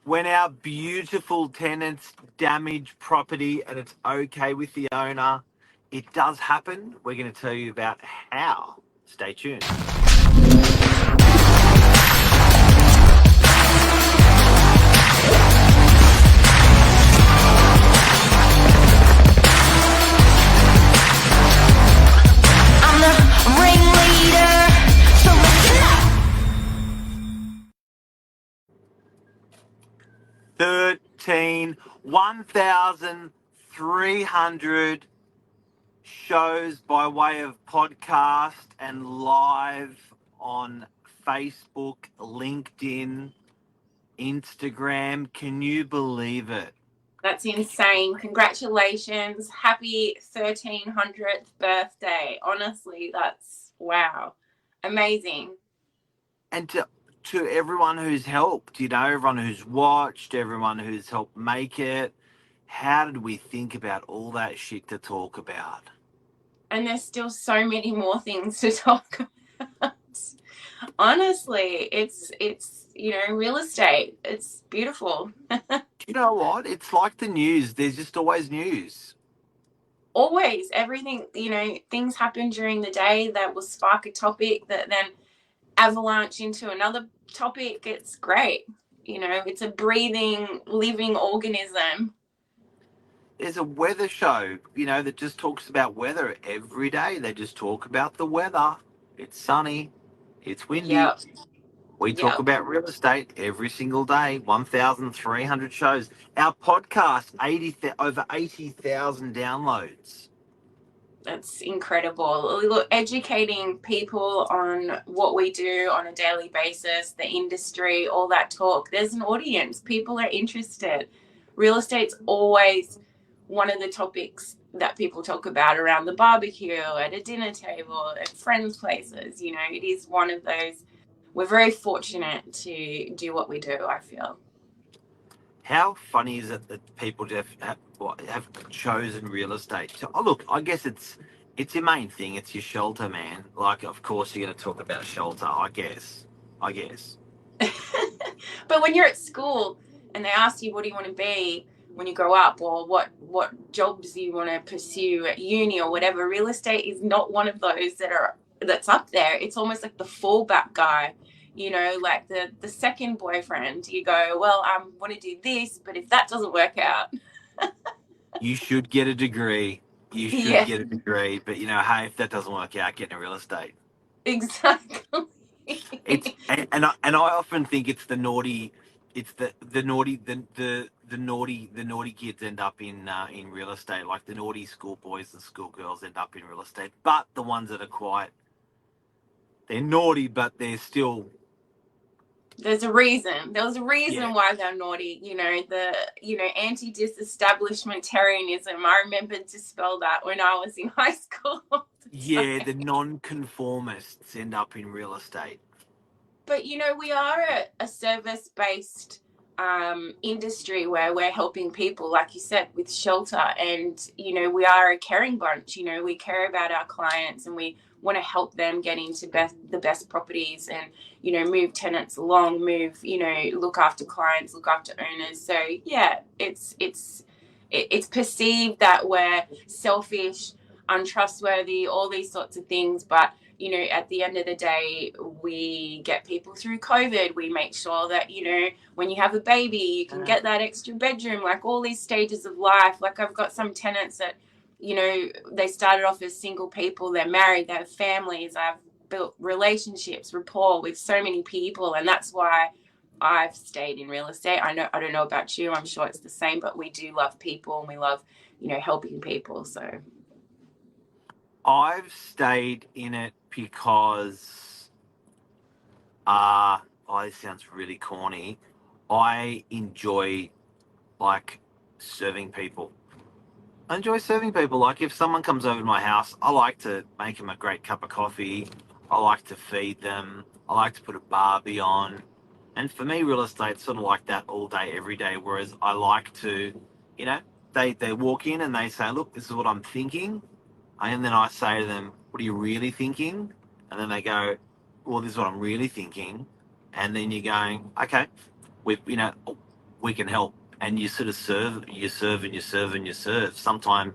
When our beautiful tenants damage property and it's okay with the owner, it does happen. We're going to tell you about how. Stay tuned. I'm the ringleader, so listen up. 1,300 shows by way of podcast and live on Facebook, LinkedIn, Instagram. Can you believe it? That's insane. Congratulations. Happy 1300th birthday. Honestly, that's wow. Amazing. And to everyone who's helped, everyone who's watched, everyone who's helped make it, how did we think about all that shit to talk about? And there's still so many more things to talk about. Honestly, it's real estate. It's beautiful. You know what? It's like the news. There's just always news. Always. Everything, things happen during the day that will spark a topic that then avalanche into another topic. It's great. It's a breathing, living organism. There's a weather show, that just talks about weather every day. They just talk about the weather. It's sunny. It's windy. Yep. We talk about real estate every single day. 1,300 shows. Our podcast, over 80,000 downloads. That's incredible. Look, educating people on what we do on a daily basis, the industry, all that talk. There's an audience. People are interested. Real estate's always one of the topics that people talk about around the barbecue, at a dinner table, at friends' places. It is one of those. We're very fortunate to do what we do, I feel. How funny is it that people have chosen real estate? So, look, I guess it's your main thing. It's your shelter, man. Like, of course, you're going to talk about shelter, I guess. But when you're at school and they ask you, what do you want to be when you grow up, or what jobs do you want to pursue at uni or whatever, real estate is not one of those that's up there. It's almost like the fallback guy, like the second boyfriend. You go, well, I want to do this, but if that doesn't work out, you should get a degree. You should get a degree, but hey, if that doesn't work out, get into real estate. Exactly. And I often think it's the naughty. It's the naughty kids end up in real estate. Like the naughty schoolboys and schoolgirls end up in real estate. But the ones that are quiet, they're naughty, but they're still. There's a reason. There was a reason why they're naughty. Anti-disestablishmentarianism. I remember to spell that when I was in high school. Yeah, the non-conformists end up in real estate. But, we are a service-based industry where we're helping people, like you said, with shelter. And, we are a caring bunch. We care about our clients and we want to help them get into the best properties and, move tenants along, look after clients, look after owners. So, yeah, it's perceived that we're selfish, untrustworthy, all these sorts of things. But at the end of the day, we get people through COVID. We make sure that, when you have a baby, you can get that extra bedroom, like all these stages of life. Like I've got some tenants that, they started off as single people. They're married, they have families. I've built relationships, rapport with so many people. And that's why I've stayed in real estate. I don't know about you. I'm sure it's the same, but we do love people and we love, helping people. So I've stayed in it because, this sounds really corny. I enjoy, serving people. I enjoy serving people. Like, if someone comes over to my house, I like to make them a great cup of coffee. I like to feed them. I like to put a barbie on. And for me, real estate's sort of like that all day, every day. Whereas I like to, they walk in and they say, look, this is what I'm thinking. And then I say to them, what are you really thinking? And then they go, well, this is what I'm really thinking. And then you're going, okay, we're we can help. And you sort of serve, you serve, and you serve, and you serve. Sometimes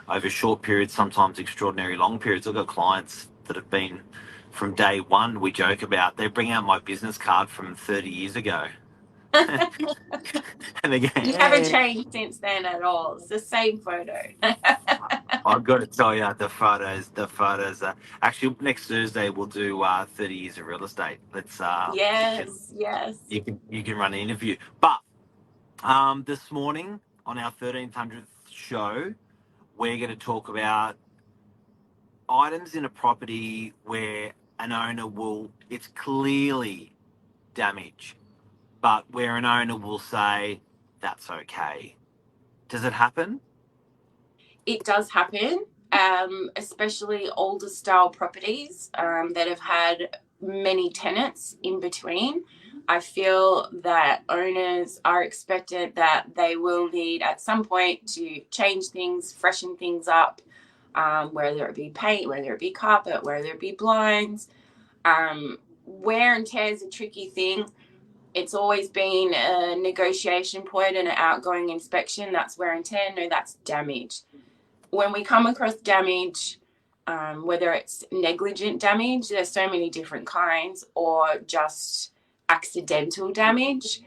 over short periods, sometimes extraordinary long periods. I've got clients that have been from day one. We joke about they bring out my business card from 30 years ago, and they go, You haven't "Hey." changed since then at all. It's the same photo. I've got to tell you, the photos. Actually, next Thursday we'll do 30 years of real estate. Let's Yes, yes. you can run an interview. But this morning on our 1300th show, we're going to talk about items in a property where an owner will, it's clearly damage, but where an owner will say, that's okay. Does it happen? It does happen, especially older style properties that have had many tenants in between. I feel that owners are expected that they will need at some point to change things, freshen things up, whether it be paint, whether it be carpet, whether it be blinds. Wear and tear is a tricky thing. It's always been a negotiation point and an outgoing inspection. That's wear and tear. No, that's damage. When we come across damage, whether it's negligent damage, there's so many different kinds, or just accidental damage.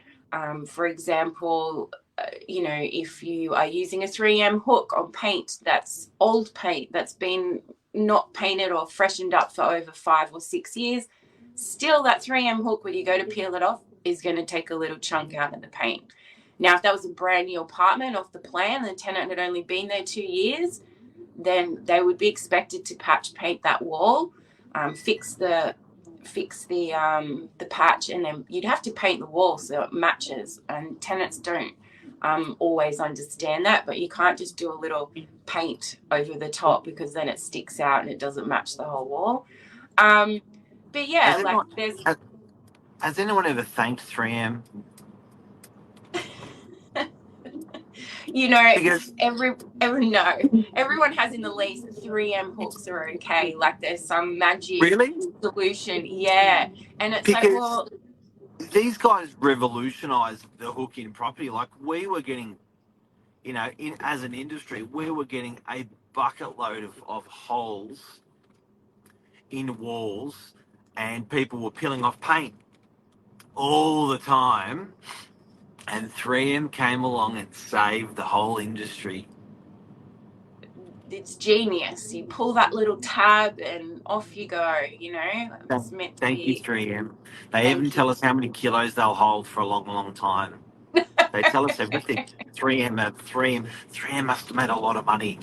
For example, if you are using a 3M hook on paint that's old paint that's been not painted or freshened up for over 5 or 6 years, still that 3M hook, when you go to peel it off, is going to take a little chunk out of the paint. Now, if that was a brand new apartment off the plan, the tenant had only been there 2 years, then they would be expected to patch paint that wall, fix the patch, and then you'd have to paint the wall so it matches. And tenants don't always understand that, but you can't just do a little paint over the top, because then it sticks out and it doesn't match the whole wall. But yeah, Has like anyone, there's has anyone ever thanked 3M? Because everyone has in the lease 3M hooks are okay. Like there's some magic really, solution. Yeah. And it's like, because well, these guys revolutionized the hook in property. Like we were getting, in as an industry, we were getting a bucket load of holes in walls, and people were peeling off paint all the time. And 3M came along and saved the whole industry. it's genius. You pull that little tab and off you go, It's meant to Thank you, be. 3M. They Thank even you. tell us how many kilos they'll hold for a long, long time. They tell us everything. 3M must have made a lot of money.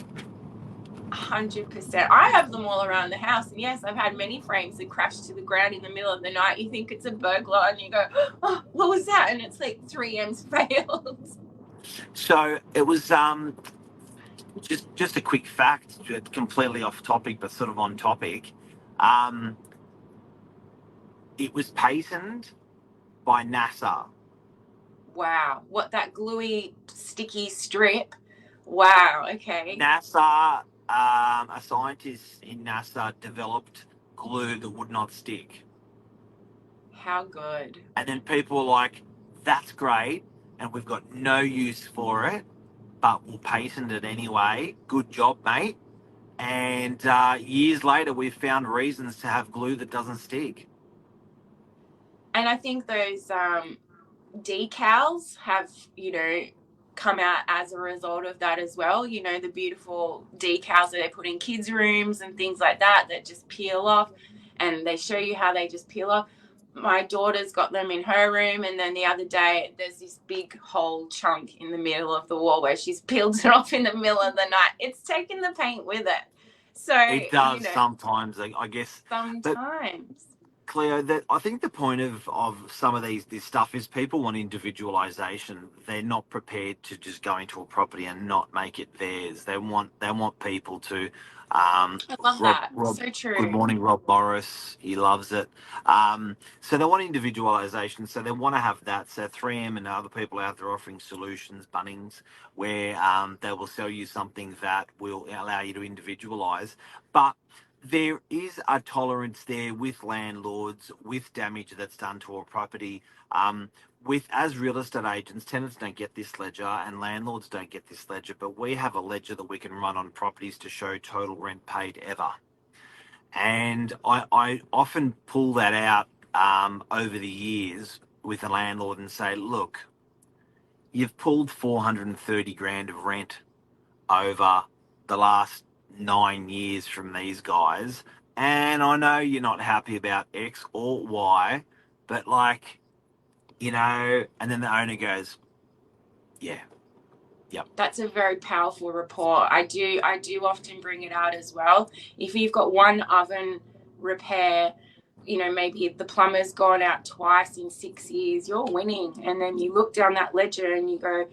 100%. I have them all around the house, and yes, I've had many frames that crash to the ground in the middle of the night. You think it's a burglar, and you go, "Oh, what was that?" And it's like 3M's failed. So it was just a quick fact, completely off topic, but sort of on topic. It was patented by NASA. Wow, what, that gluey, sticky strip? Wow. Okay. NASA, a scientist in NASA developed glue that would not stick. How good. And then people were like, that's great, and we've got no use for it, but we'll patent it anyway. Good job, mate. And years later, we've found reasons to have glue that doesn't stick. And I think those decals have, come out as a result of that as well. The beautiful decals that they put in kids' rooms and things like that just peel off, and they show you how they just peel off. My daughter's got them in her room, and then the other day there's this big whole chunk in the middle of the wall where she's peeled it off in the middle of the night. It's taken the paint with it. So It does sometimes, I guess. sometimes. Cleo, that I think the point of some of this stuff is people want individualization. They're not prepared to just go into a property and not make it theirs. They want people to. I love that. So true. Good morning, Rob Morris. He loves it. So they want individualization. So they want to have that. So 3M and other people out there offering solutions, Bunnings, where they will sell you something that will allow you to individualize. But there is a tolerance there with landlords, with damage that's done to a property, as real estate agents, tenants don't get this ledger and landlords don't get this ledger, but we have a ledger that we can run on properties to show total rent paid ever. And I often pull that out over the years with a landlord and say, look, you've pulled 430 grand of rent over the last 9 years from these guys. And I know you're not happy about X or Y, but like, you know, and then the owner goes, yeah, yep. That's a very powerful report. I do often bring it out as well. If you've got one oven repair, you know, maybe the plumber's gone out twice in 6 years, you're winning. And then you look down that ledger and you go,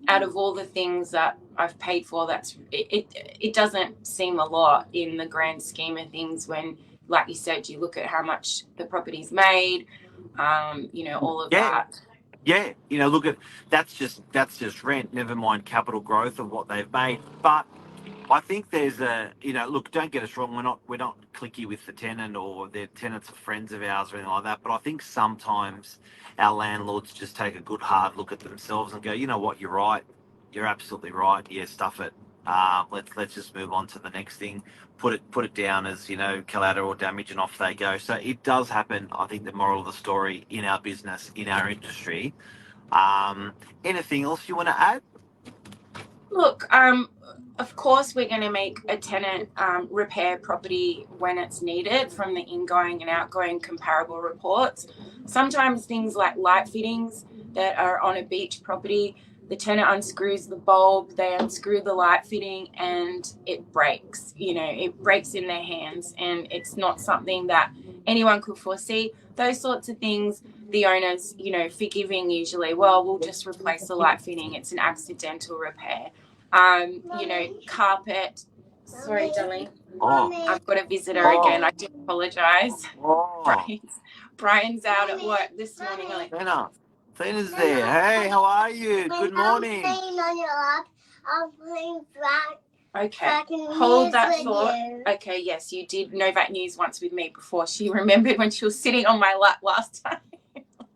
out of all the things that I've paid for, it doesn't seem a lot in the grand scheme of things when, like you said, you look at how much the property's made, you know, all of that. Yeah, you know, look at that's just rent. Never mind capital growth of what they've made. But I think there's a, you know, look, don't get us wrong. We're not cliquey with the tenant or their tenants are friends of ours or anything like that. But I think sometimes our landlords just take a good hard look at themselves and go, you know what, you're right. You're absolutely right. Yeah, stuff it. Let's just move on to the next thing. Put it down as, you know, collateral damage, and off they go. So it does happen. I think the moral of the story in our business, in our industry. Anything else you want to add? Look, of course, we're going to make a tenant repair property when it's needed from the ingoing and outgoing comparable reports. Sometimes things like light fittings that are on a beach property, the tenant unscrews the bulb, they unscrew the light fitting, and it breaks. You know, it breaks in their hands, and it's not something that anyone could foresee. Those sorts of things, the owner's, you know, forgiving usually. Well, we'll just replace the light fitting. It's an accidental repair. You know, carpet. Sorry, darling. Oh. I've got a visitor again. I do apologise. Oh. Brian's out at work this morning. Thena's there. Hey, how are you? Good morning. I'm playing Okay, hold that thought. Okay, yes, you did know that news once with me before. She remembered when she was sitting on my lap last time.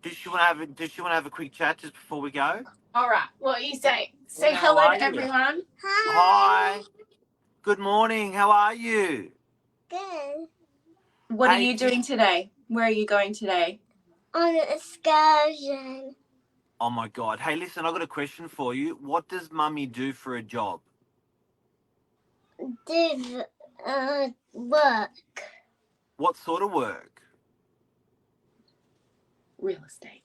Does she want to have a quick chat just before we go? All right. What do you say? Say hello to everyone. Hi. Good morning. How are you? Good. What are you doing today? Where are you going today? On an excursion. Oh my God. Hey, listen, I've got a question for you. What does Mummy do for a job? Do work. What sort of work? Real estate.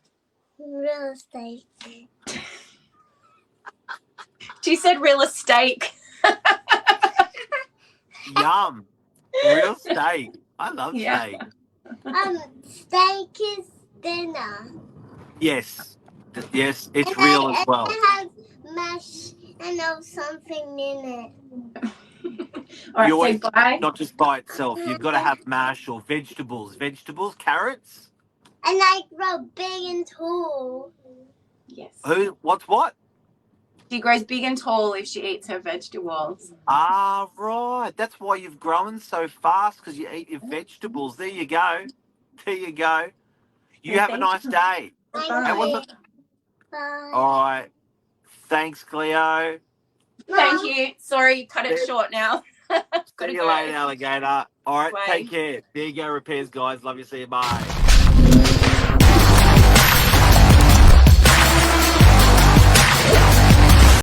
Real estate. She said real estate. Yum. Real steak. I love steak. Steak is dinner. Yes. Yes, it's real as well. It has mash and something in it. All right, You always, say bye. not just by itself. You've got to have mash or vegetables. Vegetables, carrots. And I grow big and tall. Yes. Who? What's what? She grows big and tall if she eats her vegetables. Ah, right. That's why you've grown so fast, because you eat your vegetables. There you go. There you go. You have a nice day. Bye. All right. Thanks, Cleo. Thank you. Sorry, cut it short now. See you later, alligator. All right, Bye. take care. There you go, repairs, guys. Love you. See you. Bye.